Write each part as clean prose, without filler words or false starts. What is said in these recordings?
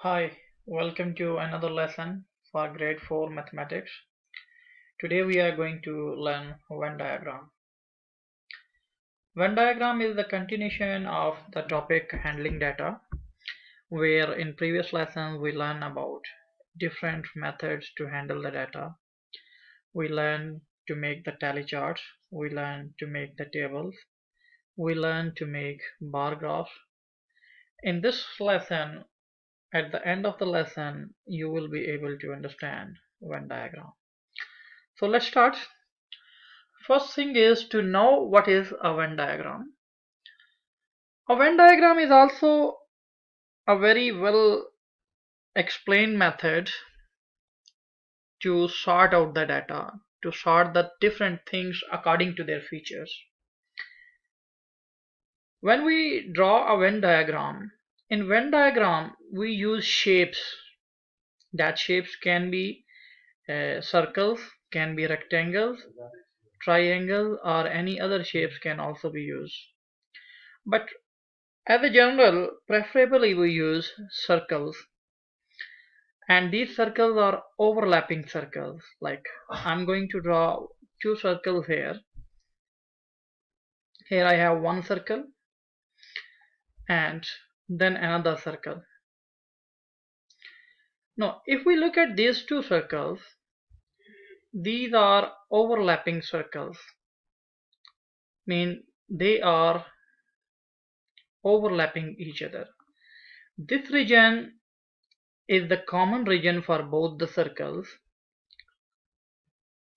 Hi, welcome to another lesson for grade 4 mathematics. Today we are going to learn Venn diagram. Venn diagram is the continuation of the topic handling data, where in previous lessons we learned about different methods to handle the data. We learned to make the tally charts, we learned to make the tables, we learned to make bar graphs. In this lesson, at the end of the lesson, you will be able to understand Venn diagram. So let's start. First thing is to know what is a Venn diagram. A Venn diagram is also a very well explained method to sort out the data, to sort the different things according to their features. When we draw a Venn diagram, in Venn diagram we use shapes. That shapes can be circles, can be rectangles, triangles, or any other shapes can also be used. But as a general, preferably we use circles, and these circles are overlapping circles. Like I'm going to draw two circles here. Here I have one circle and then another circle. Now, if we look at these two circles, these are overlapping circles, mean they are overlapping each other. This region is the common region for both the circles.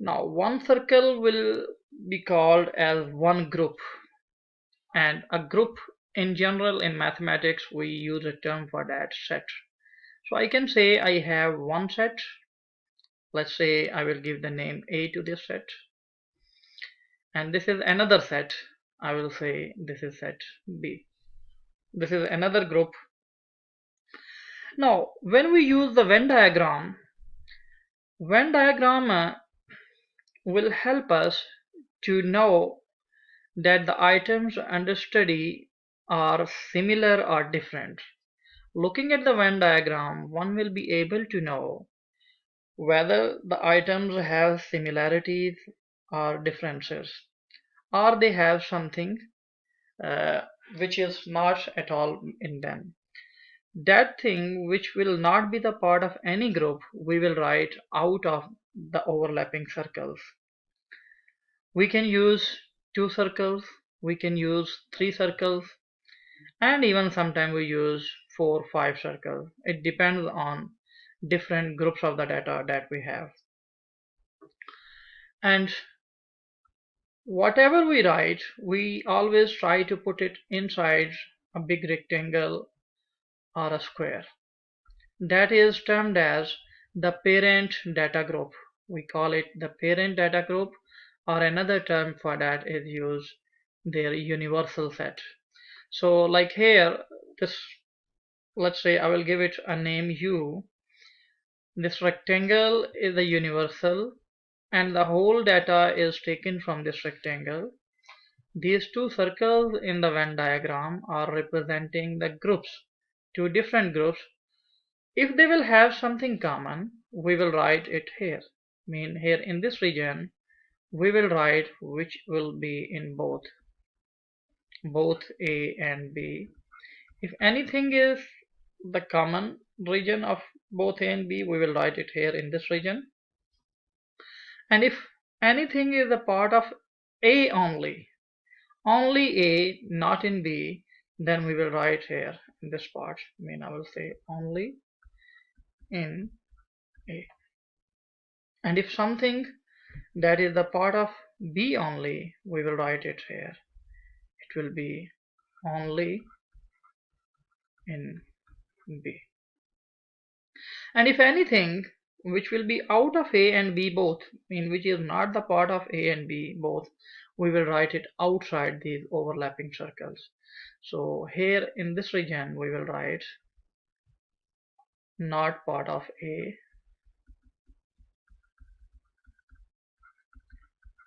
Now, one circle will be called as one group, and a group in general in mathematics we use a term for that, set. So I can say I have one set. Let's say I will give the name A to this set, and this is another set. I will say this is set B. This is another group. Now when we use the Venn diagram will help us to know that the items under study are similar or different. Looking at the Venn diagram, one will be able to know whether the items have similarities or differences, or they have something uh, which is not at all in them. That thing which will not be the part of any group, we will write out of the overlapping circles. We can use two circles, we can use three circles, and even sometimes we use 4 5 circles. It depends on different groups of the data that we have. And whatever we write, we always try to put it inside a big rectangle or a square. That is termed as the parent data group. We call it the parent data group, or another term for that is used their universal set. So like here, this, let's say I will give it a name U. This rectangle is the universal, and the whole data is taken from this rectangle. These two circles in the Venn diagram are representing the groups, two different groups. If they will have something common, we will write it here. Mean here in this region, we will write which will be in both A and B. If anything is the common region of both A and B, we will write it here in this region. And if anything is a part of A only A, not in B, then we will write here in this part. I mean, I will say only in A. And if something that is the part of B only, we will write it here. It will be only in B. And if anything which will be out of A and B both, in which is not the part of A and B both, we will write it outside these overlapping circles. So here in this region we will write not part of A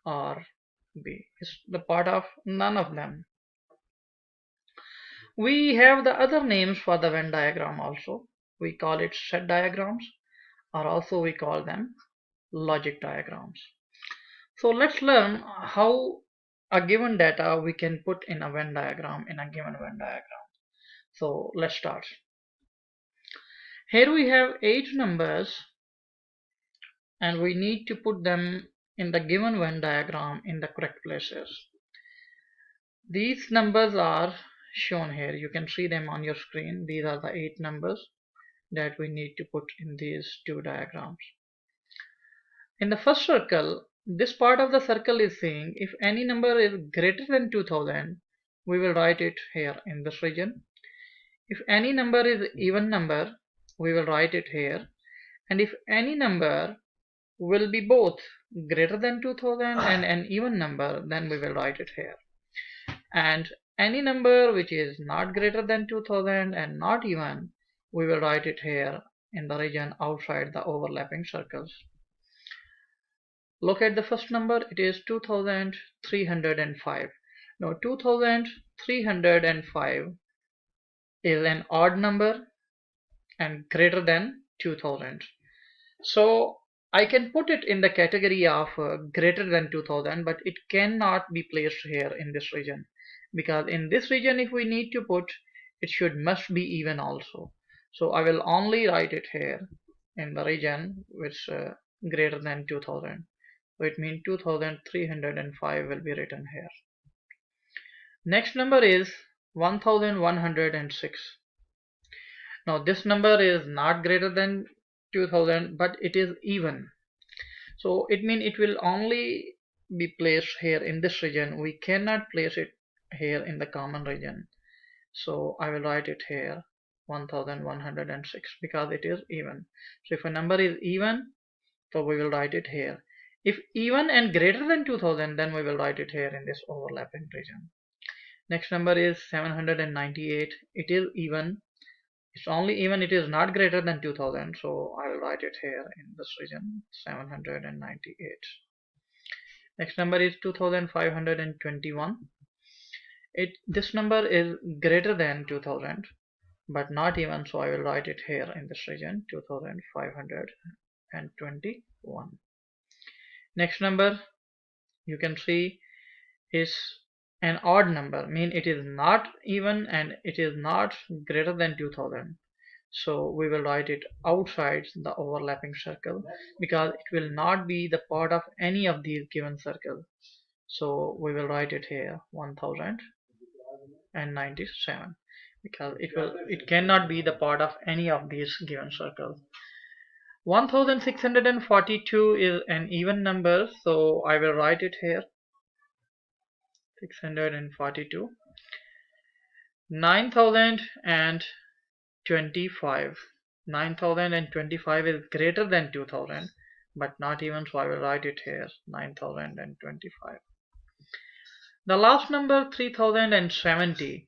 or B. It's the part of none of them. We have the other names for the Venn diagram also. we call it set diagrams, or also we call them logic diagrams. So let's learn how a given data we can put in a Venn diagram, in a given Venn diagram. So let's start. Here we have 8 numbers and we need to put them in the given Venn diagram in the correct places. These numbers are shown here. You can see them on your screen. These are the 8 numbers that we need to put in these two diagrams. In the first circle, this part of the circle is saying if any number is greater than 2000, we will write it here in this region. If any number is even number, we will write it here. And if any number will be both greater than 2000 and an even number, then we will write it here. And any number which is not greater than 2000 and not even, we will write it here in the region outside the overlapping circles. Look at the first number, it is 2305. Now 2305 is an odd number and greater than 2000. So I can put it in the category of greater than 2000, but it cannot be placed here in this region, because in this region if we need to put, it must be even also. So I will only write it here in the region which greater than 2000. So it means 2305 will be written here. Next number is 1106. Now this number is not greater than 2000, but it is even. So it means it will only be placed here in this region. We cannot place it here in the common region. So I will write it here 1106 because it is even. So if a number is even, so we will write it here. If even and greater than 2000, then we will write it here in this overlapping region. Next number is 798. It is even. It's only even, it is not greater than 2000. So I will write it here in this region 798. Next number is 2521. This number is greater than 2000 but not even, so I will write it here in this region 2521. Next number you can see is an odd number, mean it is not even and it is not greater than 2000. So we will write it outside the overlapping circle because it will not be the part of any of these given circles. So we will write it here 1097 because it cannot be the part of any of these given circles. 1642 is an even number, so I will write it here 642. 9025. 9025 is greater than 2000 but not even, so I will write it here 9025. The last number 3070,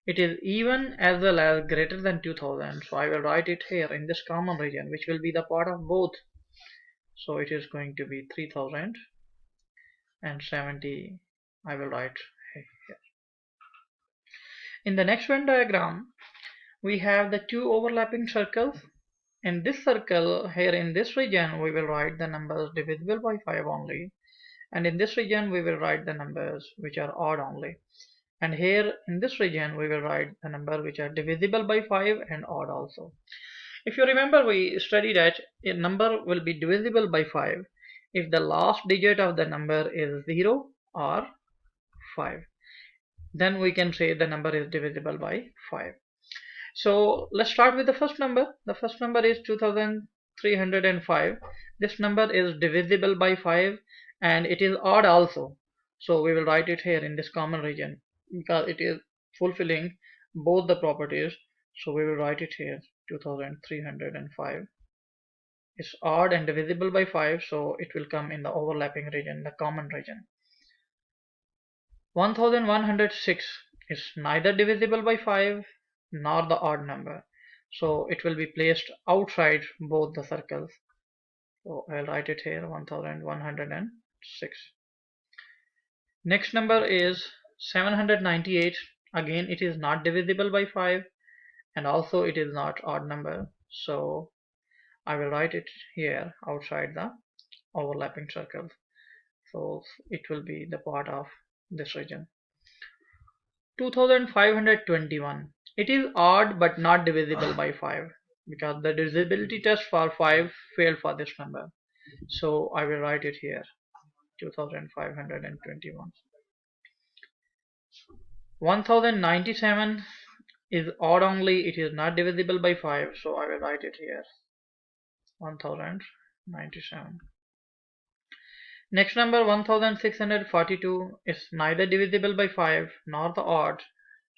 it is even as well as greater than 2000, so I will write it here in this common region which will be the part of both. So it is going to be 3070. I will write here. In the next Venn diagram we have the two overlapping circles. In this circle here in this region we will write the numbers divisible by 5 only, and in this region we will write the numbers which are odd only, and here in this region we will write the number which are divisible by 5 and odd also. If you remember, we studied that a number will be divisible by 5 if the last digit of the number is 0 or 5. Then we can say the number is divisible by 5. So let's start with the first number. The first number is 2305. This number is divisible by 5 and it is odd also. So we will write it here in this common region because it is fulfilling both the properties. So we will write it here 2305. It's odd and divisible by 5, so it will come in the overlapping region, the common region. 1106 is neither divisible by 5 nor the odd number, so it will be placed outside both the circles. So I'll write it here 1106. Next number is 798. Again, it is not divisible by 5 and also it is not odd number, so I will write it here outside the overlapping circle, so it will be the part of this region. 2521, it is odd but not divisible by 5 because the divisibility test for 5 failed for this number, so I will write it here 2521. 1097 is odd only, it is not divisible by 5, so I will write it here 1097. Next number 1642 is neither divisible by 5 nor the odd,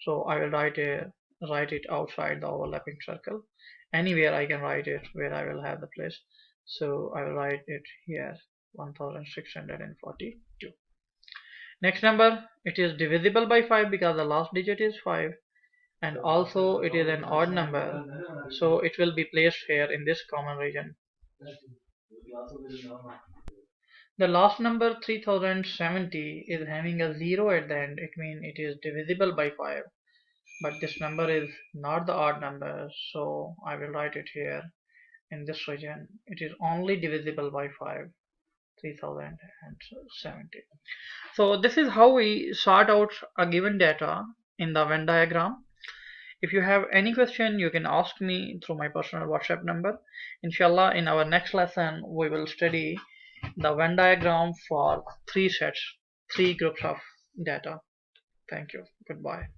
so I will write it outside the overlapping circle. Anywhere I can write it where I will have the place, so I will write it here 1642. Next number, it is divisible by 5 because the last digit is 5, and also it is an odd number, so it will be placed here in this common region. The last number 3070 is having a 0 at the end. It means it is divisible by 5, but this number is not the odd number, so I will write it here in this region. It is only divisible by 5, 3070. So this is how we sort out a given data in the Venn diagram. If you have any question, you can ask me through my personal WhatsApp number. Inshallah, in our next lesson, we will study the Venn diagram for three sets, three groups of data. Thank you. Goodbye.